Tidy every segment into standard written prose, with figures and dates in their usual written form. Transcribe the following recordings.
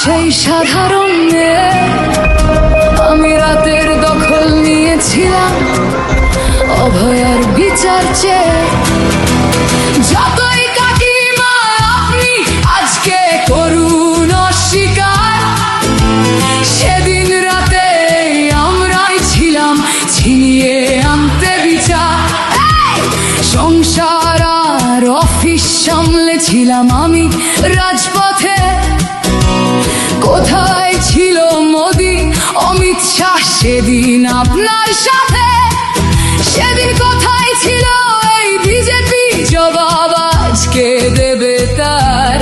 সেই সাধারণ মেয়ে, আমি রাতের দখল নিয়েছিলাম অভয়ার বিচার চেয়ে। যতই কাকিমা আপনি আজকে করুন অস্বীকার, সেদিন রাতে আমরাই ছিলাম ছিনিয়ে আনতে বিচার। সংসার আর অফিস সামলেছিলাম আমি রাজপথে। কোথায় ছিল মোদি অমিত শাহ সেদিন আপনার সাথে? সেদিন কোথায় ছিল এই বিজেপি? জবাব আজকে দেবে তার।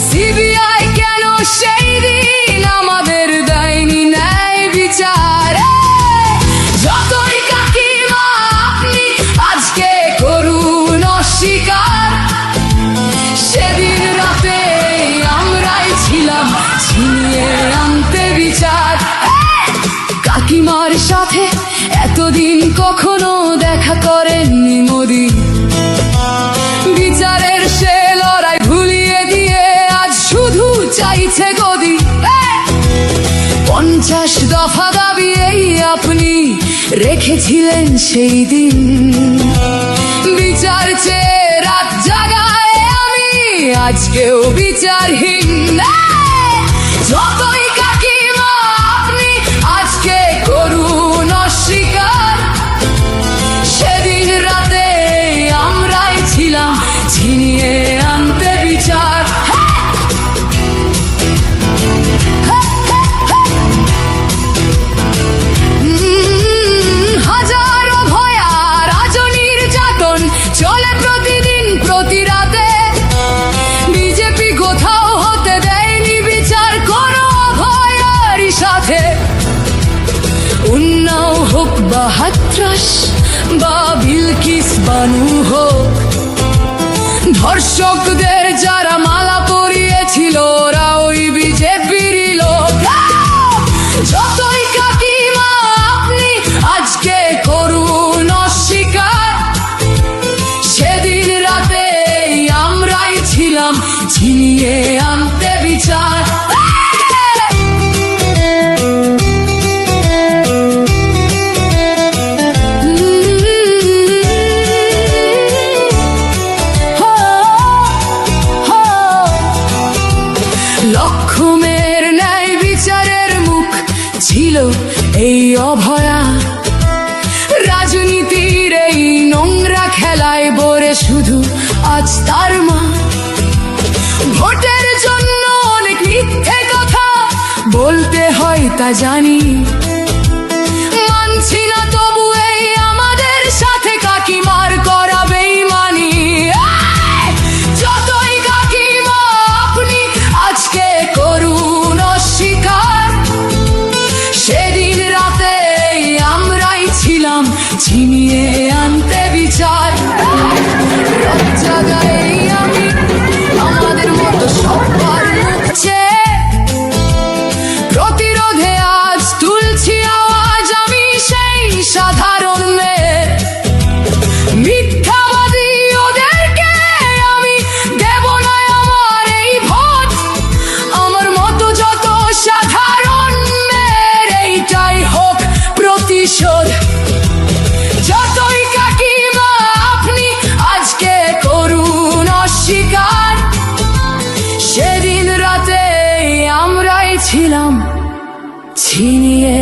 সিবিআই কেন সেই দিন আমাদের দেয়নি ন্যায় বিচার? যতই কাকিমা আপনি আজকে করুন অস্বীকার, সেদিন রাতে আমরাই ছিলাম ছিনিয়ে আনতে বিচার। কাকিমার সাথে এতদিন কখনো দেখা করেননি মোদি, বিচারের সে লড়াই ভুলিয়ে দিয়ে আজ শুধু চাইছে গদি। 50 দফা দাবি এই আপনি রেখেছিলেন সেই দিন, বিচার চেয়ে রাত জাগায় আমি আজকেও বিচারহীন। যতই কাকিমা আপনি আজকে করুন অস্বীকার, সেদিন রাতে আমরাই ছিলাম ছিনিয়ে আনতে বিচার। হাজারো ভয়া রাজনীর যাতন চলে প্রতিদিন প্রতি রাতে। বিজেপি কোথাও হতে দেয়নি বিচার কোনো ভয়ারই সাথে। উন্নাও হোক বা হাতরাস বা বিলকিস বানু হোক, ধর্ষকদের যারা মালা পরিয়েছিল ওরা ওই বিজেপিরই লোক। যতই কাকিমা আপনি আজকে করুন অস্বীকার, সেদিন রাতে আমরাই ছিলাম ছিনিয়ে আনতে বিচার। লক্ষ্যমের ন্যায় বিচারের মুখ ছিল এই অভয়া। রাজনীতির এই নোংরা খেলায় বরে শুধু আজ তার মা। ভোটের জন্য অনেক মিথ্যে কথা বলতে হয় তা জানি, মানছি না তবু এই আমাদের সাথে কাকিমার করা বেইমানি। যতই কাকিমা আপনি আজকে করুন অস্বীকার, সেদিন রাতে আমরাই ছিলাম ছিনিয়ে আনতে বিচার। রাত জাগাই আমি আমাদের মতো সবার মুখ চেয়ে, প্রতিরোধে আজ তুলছি আওয়াজ আমি সেই সাধারণ মেয়ে। মিথ্যাবাদী ওদেরকে আমি দেব না আমার এই ভোট। আমার মতো যত সাধারণ মেয়ের এইটাই হোক প্রতিশোধ। যতই কাকিমা আপনি আজকে করুন অস্বীকার, সেদিন রাতে আমরাই ছিলাম ছিনিয়ে